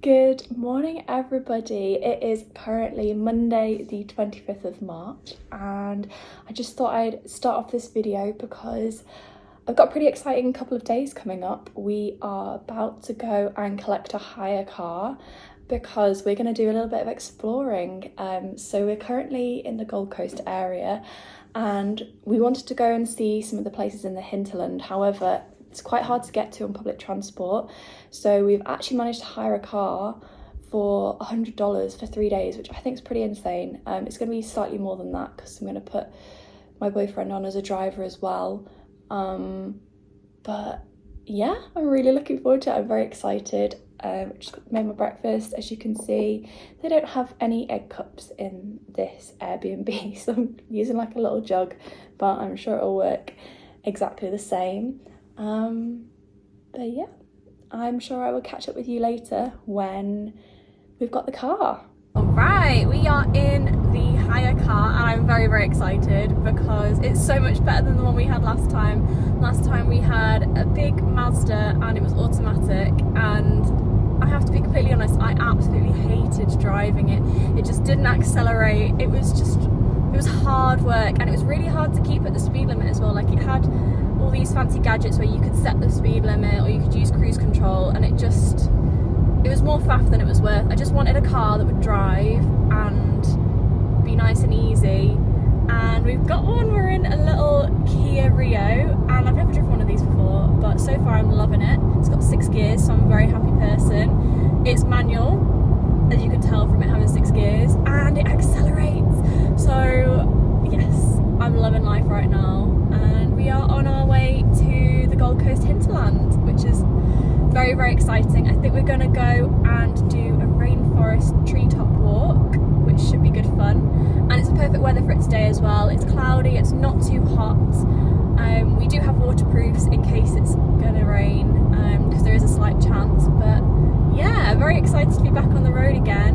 Good morning everybody. It is currently Monday the 25th of March and I just thought I'd start off this video because I've got a pretty exciting couple of days coming up. We are about to go and collect a hire car because we're going to do a little bit of exploring. So we're currently in the Gold Coast area and we wanted to go and see some of the places in the hinterland. However, it's quite hard to get to on public transport, so we've actually managed to hire a car for $100 for 3 days, which I think is pretty insane. It's going to be slightly more than that because I'm going to put my boyfriend on as a driver as well. But yeah, I'm really looking forward to it. I'm very excited. Just made my breakfast. As you can see, they don't have any egg cups in this Airbnb, so I'm using like a little jug, but I'm sure it'll work exactly the same. But yeah, I'm sure I will catch up with you later when we've got the car. Alright, we are in the hire car and I'm very, very excited because it's so much better than the one we had last time. Last time we had a big Mazda and it was automatic, and I have to be completely honest, I absolutely hated driving it. It just didn't accelerate. It was hard work, and it was really hard to keep at the speed limit as well. Like, it had all these fancy gadgets where you could set the speed limit or you could use cruise control, and it was more faff than it was worth. I just wanted a car that would drive and be nice and easy, and we've got one. We're in a little Kia Rio and I've never driven one of these before, but so far I'm loving it. It's got 6 gears, so I'm a very happy person. It's manual, as you can tell from it having 6 gears, and it accelerates. So yes, I'm loving life right now, and we are on our way to the Gold Coast hinterland, which is very, very exciting. I think we're going to go and do a rainforest treetop walk, which should be good fun, and it's the perfect weather for it today as well. It's cloudy, it's not too hot. We do have waterproofs in case it's going to rain, because there is a slight chance. But yeah, very excited to be back on the road again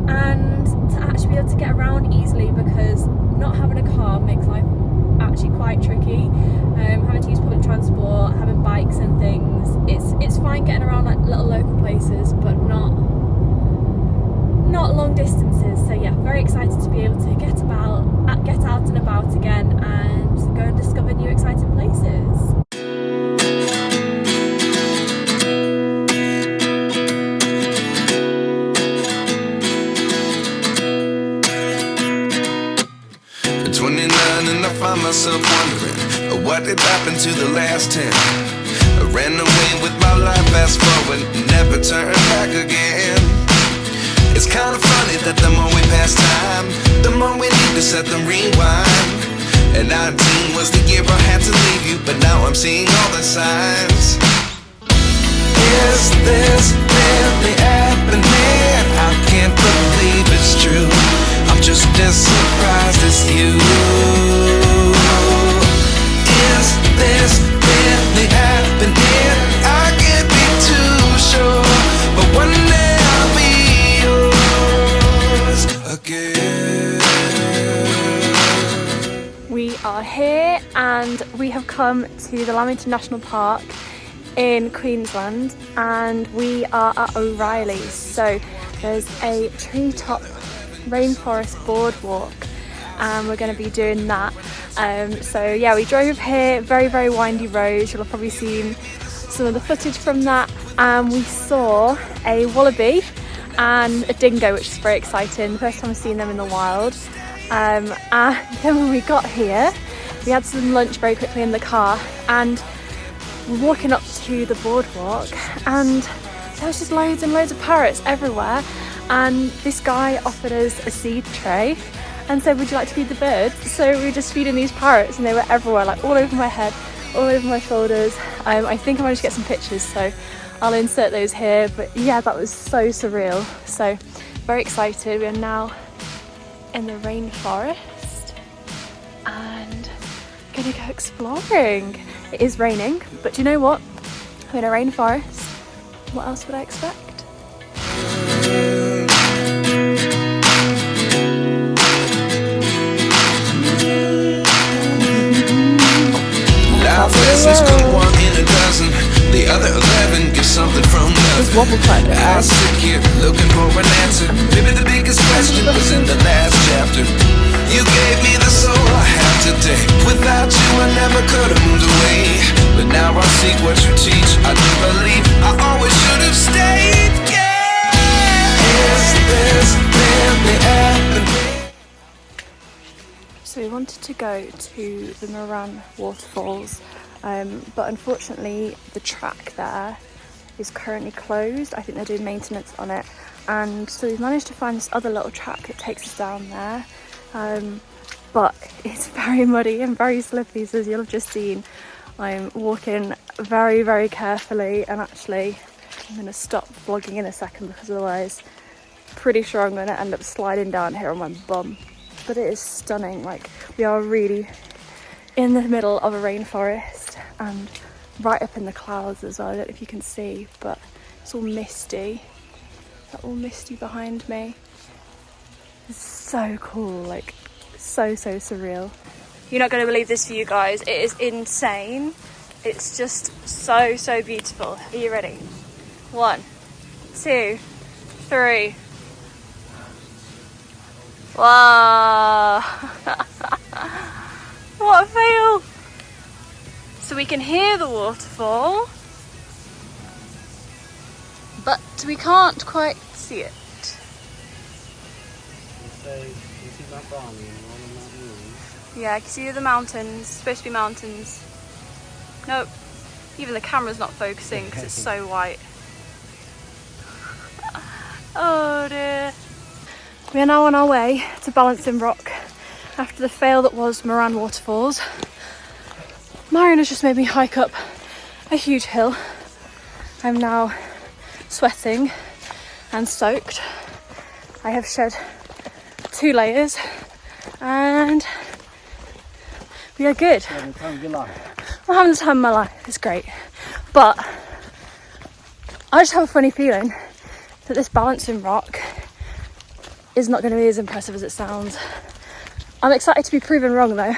and to actually be able to get around easily, because not having a car makes life actually quite tricky. Having to use public transport, having bikes and things, it's fine getting around like little local places, but not long distances. So yeah, very excited to be able to get out and about again and go and discover new exciting places. And I find myself wondering what did happen to the last 10. I ran away with my life, fast forward, never turn back again. It's kind of funny that the more we pass time, the more we need to set them rewind. And 19 was the year I had to leave you, but now I'm seeing all the signs. Is this really happening? I can't believe it's true. I'm just as surprised as you. Is this really happening? I can't be too sure, but one day I'll be yours again. We are here and we have come to the Lamington National Park in Queensland, and we are at O'Reilly's. So there's a treetop rainforest boardwalk and we're going to be doing that. So yeah, we drove here, very, very windy roads. You'll have probably seen some of the footage from that, and we saw a wallaby and a dingo, which is very exciting. The first time I've seen them in the wild. And then when we got here, we had some lunch very quickly in the car, and we're walking up to the boardwalk and there was just loads and loads of parrots everywhere, and this guy offered us a seed tray and said, would you like to feed the birds? So we were just feeding these parrots, and they were everywhere, like all over my head, all over my shoulders. I think I managed to get some pictures, so I'll insert those here. But yeah, that was so surreal. So very excited. We are now in the rainforest and gonna go exploring. It is raining, but do you know what? I'm in a rainforest. What else would I expect? Life lessons come 1 in a dozen. The other 11 get something from nothing. Wobble quite a bit. I sit here here looking for an answer. Maybe the biggest question was in the last chapter. You gave me the soul I have today. Without you I never could have moved away. But now I see what you teach. I do believe I always should have stayed. Yeah. Is this really happening? So we wanted to go to the Morans waterfalls, but unfortunately the track there is currently closed. I think they're doing maintenance on it, and so we've managed to find this other little track that takes us down there, but it's very muddy and very slippy, so as you'll have just seen, I'm walking very, very carefully, and actually I'm going to stop vlogging in a second because otherwise I'm pretty sure I'm going to end up sliding down here on my bum. But it is stunning. Like, we are really in the middle of a rainforest and right up in the clouds as well. I don't know if you can see, but it's all misty. That all misty behind me. It's so cool, like so surreal. You're not going to believe this view, guys. It is insane. It's just so beautiful. Are you ready? 1, 2, 3. Wow. What a fail. So we can hear the waterfall, but we can't quite see it. Yeah, I can see the mountains. It's supposed to be mountains. Nope. Even the camera's not focusing because it's so white. Oh dear. We are now on our way to Balancing Rock after the fail that was Morans waterfalls. Byron has just made me hike up a huge hill. I'm now sweating and soaked. I have shed 2 layers and we are good. I'm having the time of my life. It's great. But I just have a funny feeling that this Balancing Rock is not going to be as impressive as it sounds. I'm excited to be proven wrong though.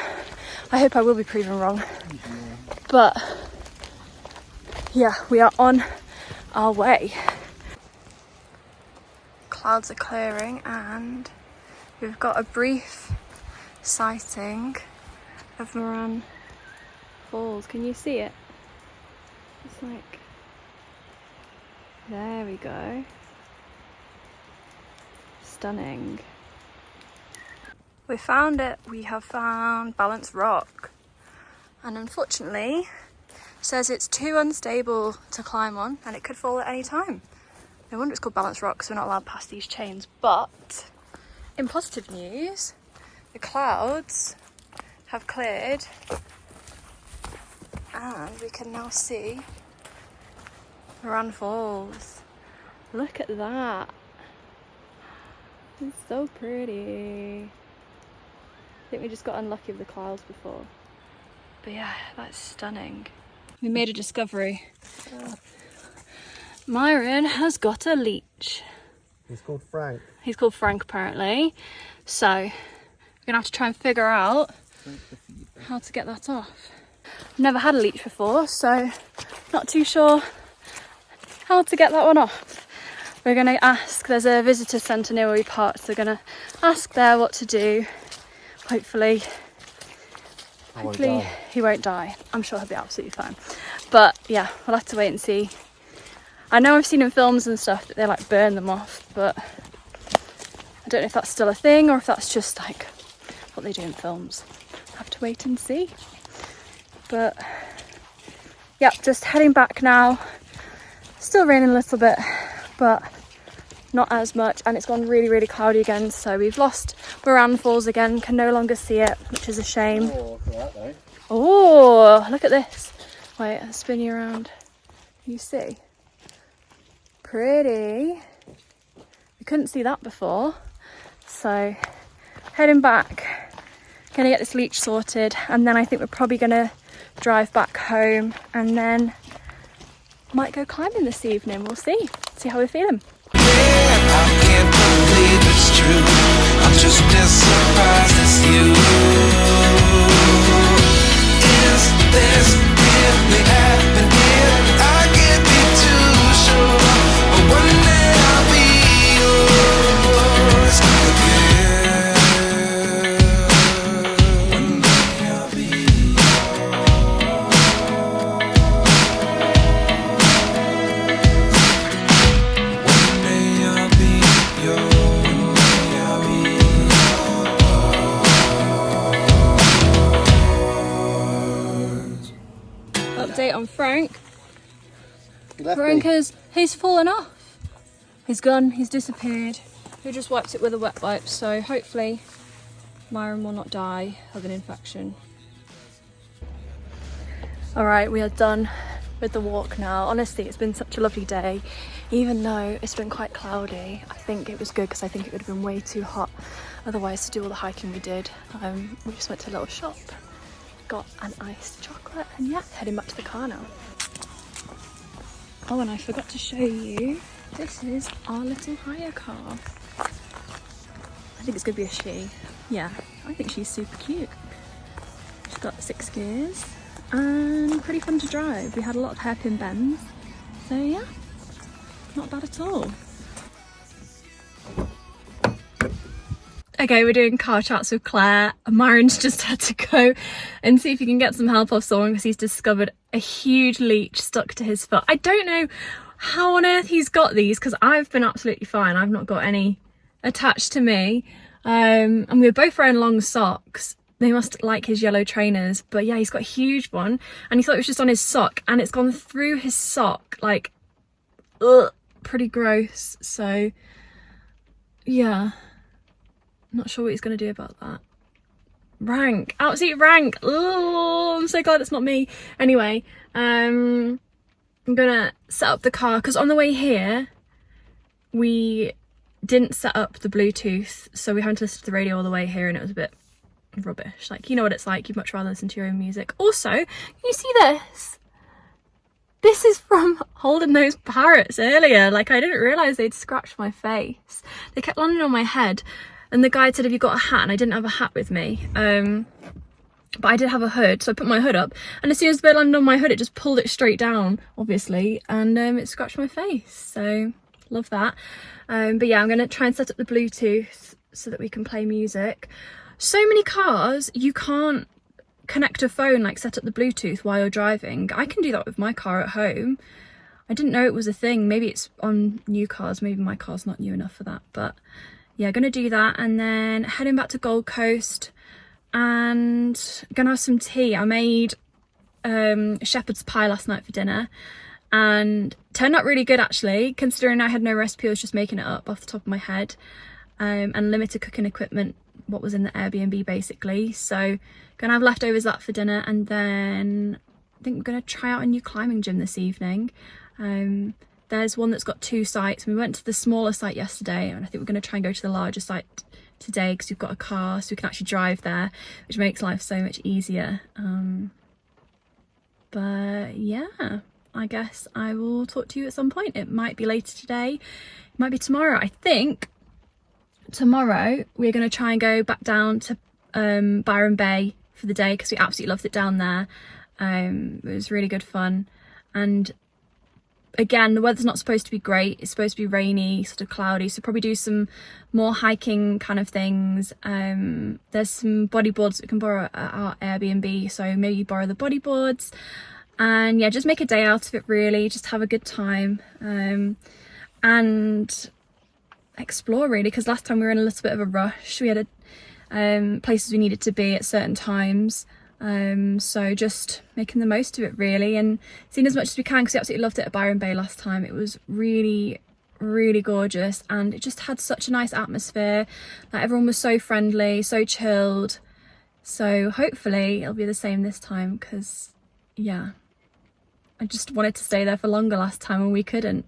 I hope I will be proven wrong. But yeah, we are on our way. Clouds are clearing and we've got a brief sighting of Morans Falls. Can you see it? It's like, there we go. Stunning. We found it. We have found Balanced Rock, and unfortunately it says it's too unstable to climb on and it could fall at any time. No wonder it's called Balanced Rock because we're not allowed past these chains. But in positive news, the clouds have cleared and we can now see Morans Falls. Look at that. It's so pretty. I think we just got unlucky with the clouds before. But yeah, that's stunning. We made a discovery. Byron has got a leech. He's called Frank. He's called Frank apparently. So we're gonna have to try and figure out how to get that off. I've never had a leech before, so not too sure how to get that one off. We're going to ask, there's a visitor centre near where we parked, so we're going to ask there what to do. Hopefully he won't die. I'm sure he'll be absolutely fine. But yeah, we'll have to wait and see. I know I've seen in films and stuff that they like burn them off, but I don't know if that's still a thing or if that's just like what they do in films. I'll have to wait and see. But yeah, just heading back now. Still raining a little bit, but not as much, and it's gone really cloudy again, so we've lost Morans Falls again, can no longer see it, which is a shame. Oh, look at this. Wait, I'll spin you around. You see? Pretty. We couldn't see that before, so heading back, gonna get this leech sorted, and then I think we're probably gonna drive back home and then might go climbing this evening. We'll see how we're feeling. I can't believe it's true. I'm just as surprised as you. Is this really happening? I can't be too sure, but one day I'll be on Frank. Frank he's fallen off. He's gone, he's disappeared. We just wiped it with a wet wipe, so hopefully Byron will not die of an infection. Alright, we are done with the walk now. Honestly, it's been such a lovely day. Even though it's been quite cloudy, I think it was good because I think it would have been way too hot otherwise to do all the hiking we did. We just went to a little shop, got an iced chocolate, and yeah, heading back to the car now. Oh, and I forgot to show you, this is our little hire car. I think it's gonna be a she. Yeah, I think she's super cute. She's got 6 gears and pretty fun to drive. We had a lot of hairpin bends, so yeah, not bad at all. Okay, we're doing car chats with Claire. Myron's just had to go and see if he can get some help off someone because he's discovered a huge leech stuck to his foot. I don't know how on earth he's got these because I've been absolutely fine. I've not got any attached to me. And we were both wearing long socks. They must like his yellow trainers, but yeah, he's got a huge one and he thought it was just on his sock and it's gone through his sock, like, ugh, pretty gross. So yeah, not sure what he's going to do about that. Rank, absolute rank. Oh, I'm so glad it's not me. Anyway, I'm gonna set up the car because on the way here we didn't set up the Bluetooth, so we haven't listened to the radio all the way here and it was a bit rubbish. Like, you know what it's like, you'd much rather listen to your own music. Also, can you see this? This is from holding those parrots earlier. Like, I didn't realise they'd scratched my face. They kept landing on my head and the guy said, have you got a hat? And I didn't have a hat with me. But I did have a hood, so I put my hood up and as soon as the bird landed on my hood it just pulled it straight down, obviously, and it scratched my face, so love that. But yeah, I'm going to try and set up the Bluetooth so that we can play music. So many cars you can't connect a phone, like set up the Bluetooth while you're driving. I can do that with my car at home. I didn't know it was a thing. Maybe it's on new cars, maybe my car's not new enough for that, but yeah, gonna do that and then heading back to Gold Coast and gonna have some tea. I made shepherd's pie last night for dinner and turned out really good actually, considering I had no recipe. I was just making it up off the top of my head, and limited cooking equipment, what was in the Airbnb basically. So gonna have leftovers that for dinner and then I think we're gonna try out a new climbing gym this evening. There's one that's got 2 sites. We went to the smaller site yesterday and I think we're going to try and go to the larger site today because we've got a car so we can actually drive there, which makes life so much easier. But yeah, I guess I will talk to you at some point. It might be later today, it might be tomorrow. I think tomorrow we're going to try and go back down to Byron Bay for the day because we absolutely loved it down there. It was really good fun, and again, the weather's not supposed to be great. It's supposed to be rainy, sort of cloudy, so probably do some more hiking kind of things. There's some bodyboards that we can borrow at our Airbnb, so maybe borrow the bodyboards and yeah, just make a day out of it really, just have a good time and explore really, because last time we were in a little bit of a rush. We had places we needed to be at certain times. So just making the most of it really and seeing as much as we can because we absolutely loved it at Byron Bay last time. It was really, really gorgeous and it just had such a nice atmosphere. Like, everyone was so friendly, so chilled. So hopefully it'll be the same this time because yeah, I just wanted to stay there for longer last time and we couldn't.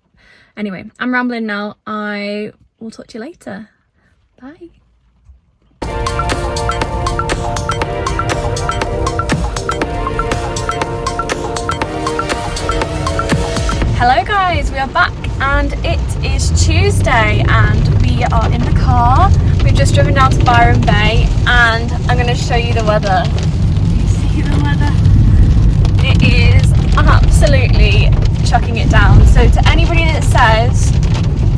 Anyway, I'm rambling now. I will talk to you later. Bye. Hello guys, we are back and it is Tuesday and we are in the car. We've just driven down to Byron Bay and I'm going to show you the weather. You see the weather? It is absolutely chucking it down. So to anybody that says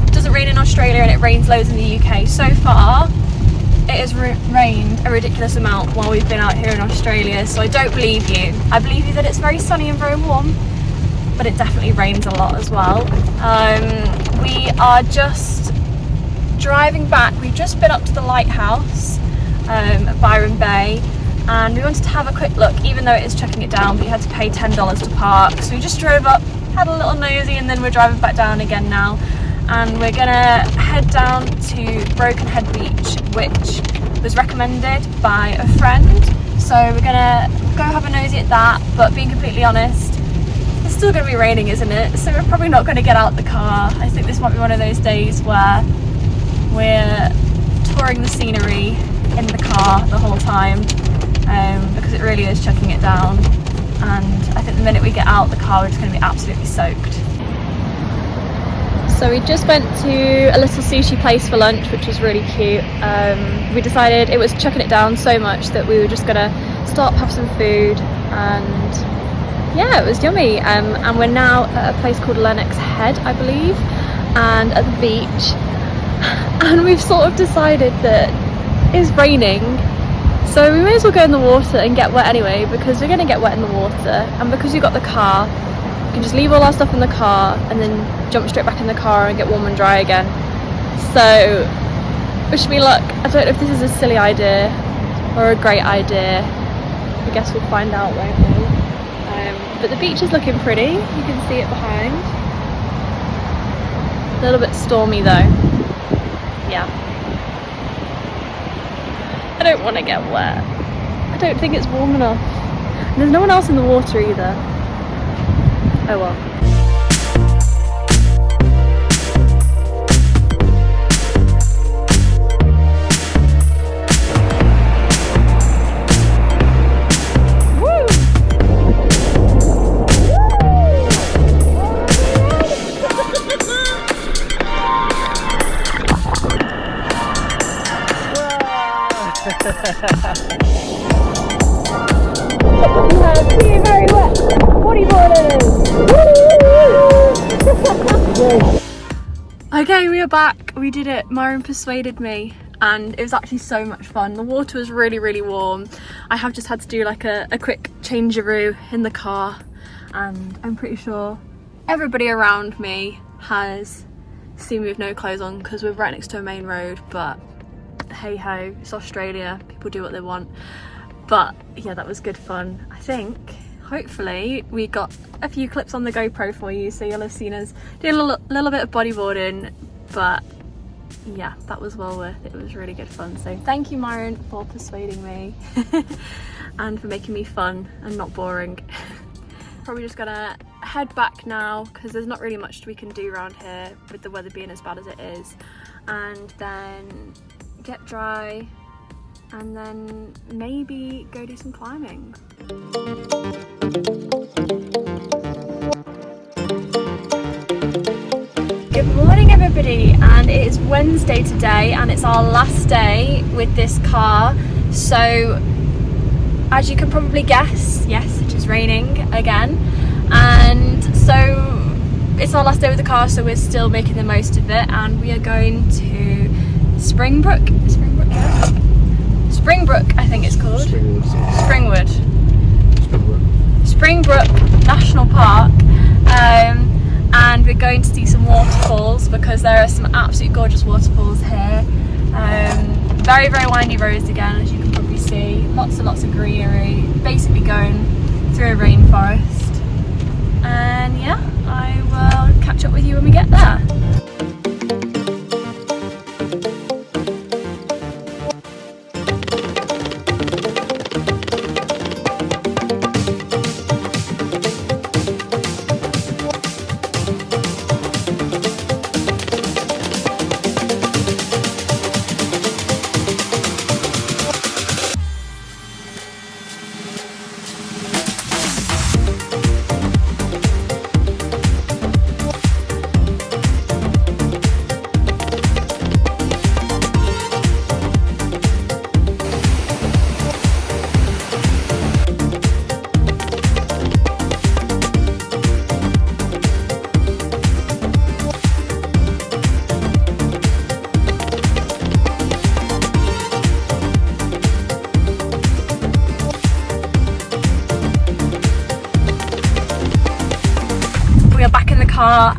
it doesn't rain in Australia and it rains loads in the UK, so far it has rained a ridiculous amount while we've been out here in Australia, so I don't believe you. I believe you that it's very sunny and very warm, but it definitely rains a lot as well. We are just driving back. We've just been up to the Lighthouse at Byron Bay and we wanted to have a quick look, even though it is chucking it down, but you had to pay $10 to park. So we just drove up, had a little nosy, and then we're driving back down again now. And we're gonna head down to Broken Head Beach, which was recommended by a friend. So we're gonna go have a nosy at that, but being completely honest, it's still gonna be raining, isn't it? So we're probably not gonna get out the car. I think this might be one of those days where we're touring the scenery in the car the whole time, because it really is chucking it down. And I think the minute we get out the car, we're just gonna be absolutely soaked. So we just went to a little sushi place for lunch, which was really cute. We decided it was chucking it down so much that we were just gonna stop, have some food, and yeah, it was yummy. And we're now at a place called Lennox Head, I believe, and at the beach. And we've sort of decided that it's raining, so we may as well go in the water and get wet anyway, because we're gonna get wet in the water. And because we've got the car, we can just leave all our stuff in the car and then jump straight back in the car and get warm and dry again. So wish me luck. I don't know if this is a silly idea or a great idea. I guess we'll find out, won't we? But the beach is looking pretty. You can see it behind. A little bit stormy though. Yeah. I don't want to get wet. I don't think it's warm enough. And there's no one else in the water either. Oh well. Very wet. Okay, we are back. We did it. Myron persuaded me, and it was actually so much fun. The water was really, really warm. I have just had to do like a quick changeroo in the car, and I'm pretty sure everybody around me has seen me with no clothes on because we're right next to a main road, but hey ho, it's Australia, people do what they want. But yeah, that was good fun. I think hopefully we got a few clips on the GoPro for you, so you'll have seen us doing a little bit of bodyboarding. But yeah, that was well worth it. It was really good fun. So thank you, Myron, for persuading me and for making me fun and not boring. Probably just gonna head back now because there's not really much we can do around here with the weather being as bad as it is, and then get dry and then maybe go do some climbing. Good morning everybody, and it is Wednesday today and it's our last day with this car. So as you can probably guess, yes, it is raining again, and so it's our last day with the car, so we're still making the most of it, and we are going to Springbrook, I think it's called. Springbrook National Park, and we're going to see some waterfalls because there are some absolutely gorgeous waterfalls here. Very, very windy roads again, as you can probably see. Lots and lots of greenery, basically going through a rainforest. And yeah, I will catch up with you when we get there.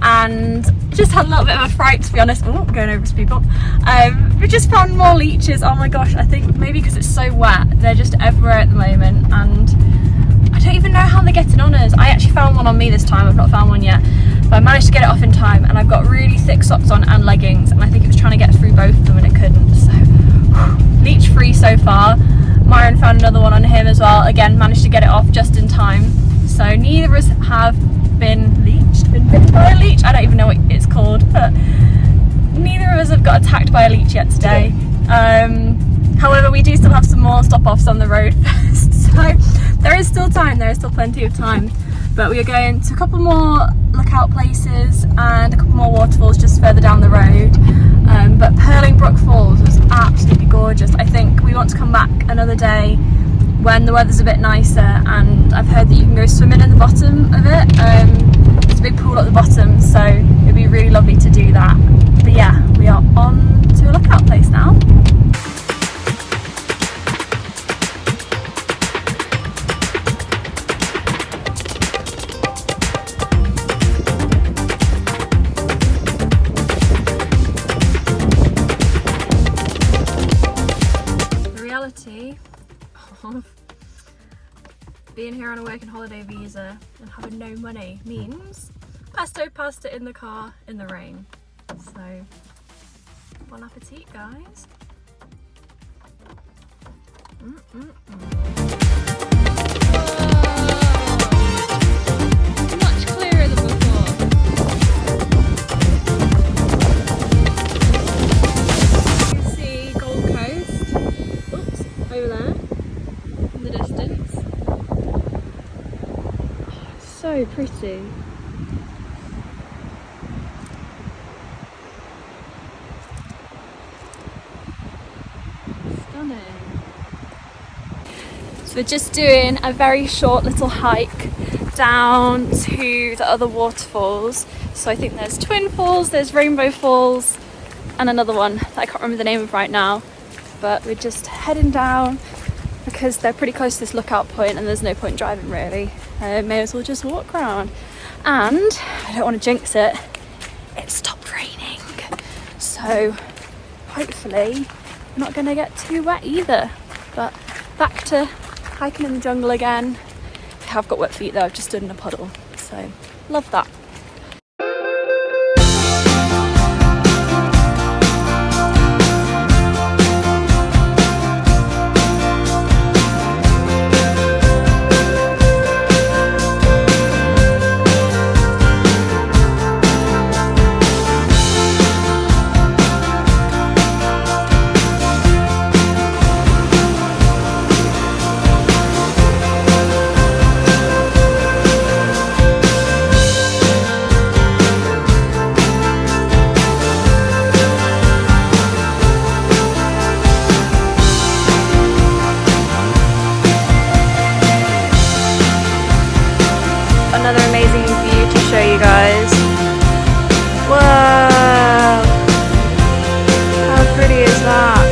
And just just had a little bit of a fright, to be honest. Oh, going over to people. We just found more leeches. Oh my gosh, I think maybe because it's so wet, they're just everywhere at the moment, and I don't even know how they're getting on us. I actually found one on me this time. I've not found one yet, but I managed to get it off in time, and I've got really thick socks on and leggings, and I think it was trying to get through both of them and it couldn't. So leech free so far. Byron found another one on him as well. Again, managed to get it off just in time. So neither of us have been bitten by a leech. I don't even know what it's called, but neither of us have got attacked by a leech yet today. However, we do still have some more stop-offs on the road first, so there is still time, there is still plenty of time. But we are going to a couple more lookout places and a couple more waterfalls just further down the road. But Purlingbrook Falls was absolutely gorgeous. I think we want to come back another day when the weather's a bit nicer, and I've heard that you can go swimming in the bottom of it. There's a big pool at the bottom, so it'd be really lovely to do that. But yeah, we are on to a lookout place now. Of being here on a working holiday visa and having no money means pesto pasta in the car in the rain. So bon appetit, guys. Much clearer than before. You see Gold Coast. Oops, over there. The distance. Oh, it's so pretty. Stunning. So we're just doing a very short little hike down to the other waterfalls. So I think there's Twin Falls, there's Rainbow Falls, and another one that I can't remember the name of right now. But we're just heading down because they're pretty close to this lookout point and there's no point driving really. May as well just walk around. And I don't want to jinx it, it stopped raining. So hopefully we're not going to get too wet either. But back to hiking in the jungle again. I have got wet feet though, I've just stood in a puddle. So love that. Another amazing view to show you guys. Whoa! How pretty is that?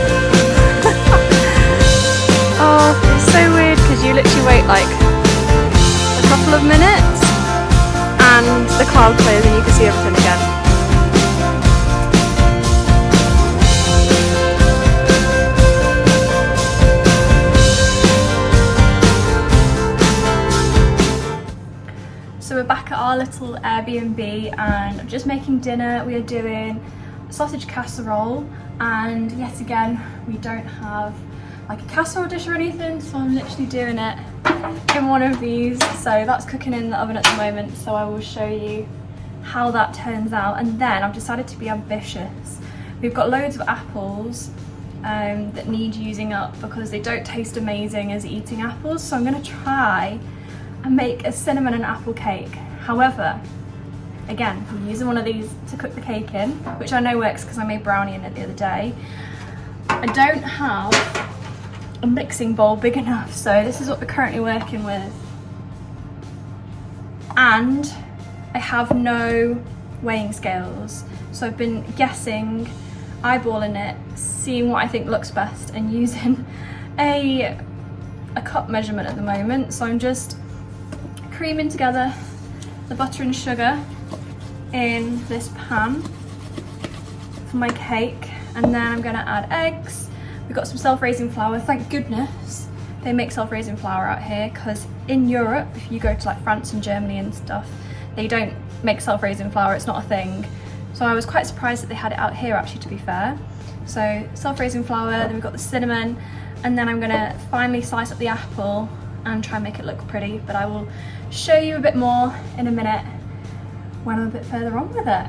Oh, it's so weird because you literally wait like a couple of minutes and the cloud clears and you can see everything again. So we're back at our little Airbnb and I'm just making dinner. We are doing sausage casserole, and yet again we don't have like a casserole dish or anything, so I'm literally doing it in one of these. So that's cooking in the oven at the moment, so I will show you how that turns out. And then I've decided to be ambitious. We've got loads of apples that need using up because they don't taste amazing as eating apples, so I'm going to try and make a cinnamon and apple cake. However, again, I'm using one of these to cook the cake in, which I know works because I made brownie in it the other day. I don't have a mixing bowl big enough, so this is what we're currently working with. And I have no weighing scales, so I've been guessing, eyeballing it, seeing what I think looks best, and using a cup measurement at the moment. So I'm just creaming together the butter and sugar in this pan for my cake, and then I'm gonna add eggs. We've got some self-raising flour. Thank goodness they make self-raising flour out here, because in Europe, if you go to like France and Germany and stuff, they don't make self-raising flour, it's not a thing. So I was quite surprised that they had it out here, actually, to be fair. So self-raising flour, then we've got the cinnamon, and then I'm gonna finally slice up the apple and try and make it look pretty, but I will show you a bit more in a minute when I'm a bit further on with it.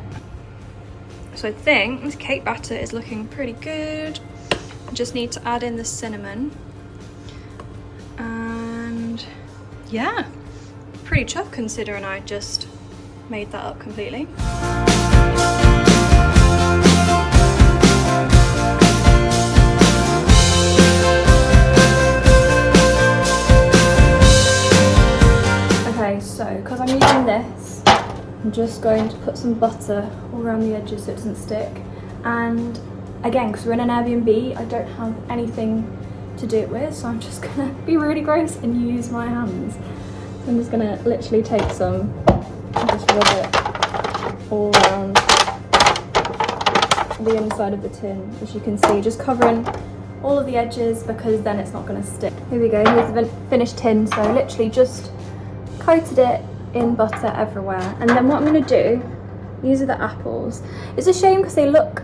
So I think this cake batter is looking pretty good. I just need to add in the cinnamon. And yeah, pretty chuffed considering I just made that up completely. Okay, so because I'm using this, I'm just going to put some butter all around the edges so it doesn't stick. And again, because we're in an Airbnb, I don't have anything to do it with, so I'm just gonna be really gross and use my hands. I'm just gonna literally take some and just rub it all around the inside of the tin, as you can see, just covering all of the edges because then it's not gonna stick. Here we go, here's the finished tin, so literally just coated it in butter everywhere. And then what I'm gonna do, these are the apples. It's a shame because they look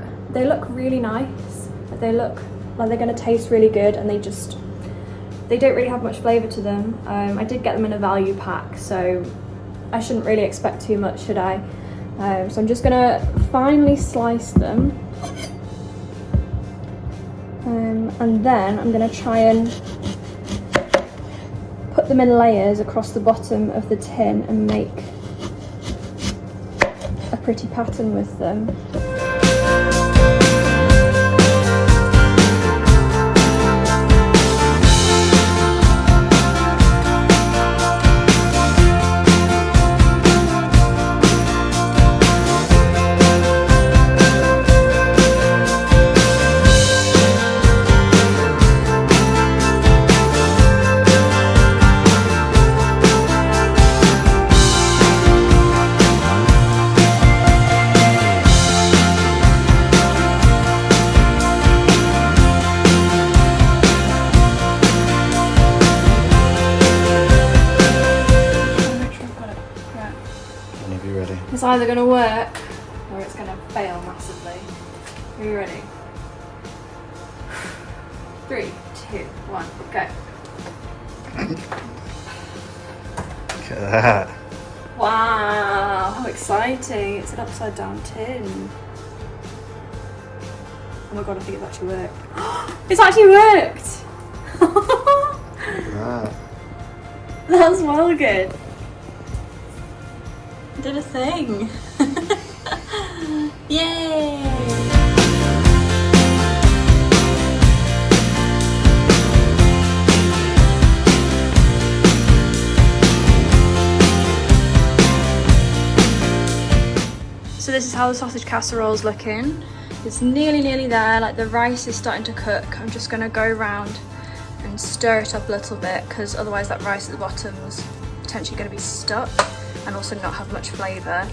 really nice. They look like they're going to taste really good, and they don't really have much flavour to them. I did get them in a value pack, so I shouldn't really expect too much, should I? So I'm just going to finely slice them, and then I'm going to try and put them in layers across the bottom of the tin and make a pretty pattern with them. It's either going to work or it's going to fail massively. Are you ready? 3, 2, 1, go. Look at that. Wow, how exciting. It's an upside down tin. Oh my god, I think it's actually worked. It's actually worked! Look at that. That's well good. Did a thing. Yay! So this is how the sausage casserole is looking. It's nearly there, like the rice is starting to cook. I'm just gonna go around and stir it up a little bit, because otherwise that rice at the bottom is potentially gonna be stuck and also not have much flavour.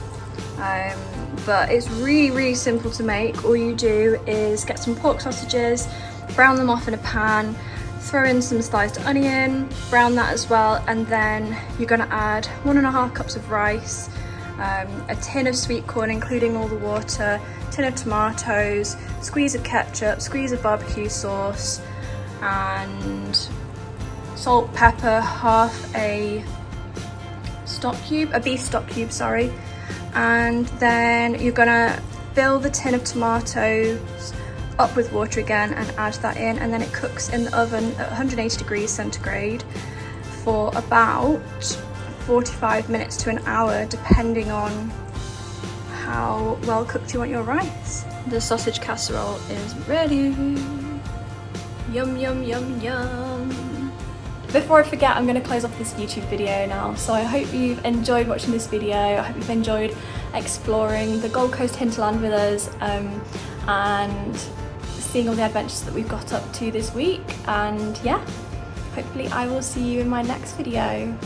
But it's really simple to make. All you do is get some pork sausages, brown them off in a pan, throw in some sliced onion, brown that as well, and then you're going to add 1.5 cups of rice, a tin of sweet corn including all the water, tin of tomatoes, squeeze of ketchup, squeeze of barbecue sauce, and salt, pepper, half a beef stock cube, sorry. And then you're gonna fill the tin of tomatoes up with water again and add that in, and then it cooks in the oven at 180 degrees centigrade for about 45 minutes to an hour, depending on how well cooked you want your rice. The sausage casserole is ready. Yum, yum, yum, yum. Before I forget, I'm going to close off this YouTube video now. So I hope you've enjoyed watching this video. I hope you've enjoyed exploring the Gold Coast hinterland with us, and seeing all the adventures that we've got up to this week. And yeah, hopefully I will see you in my next video.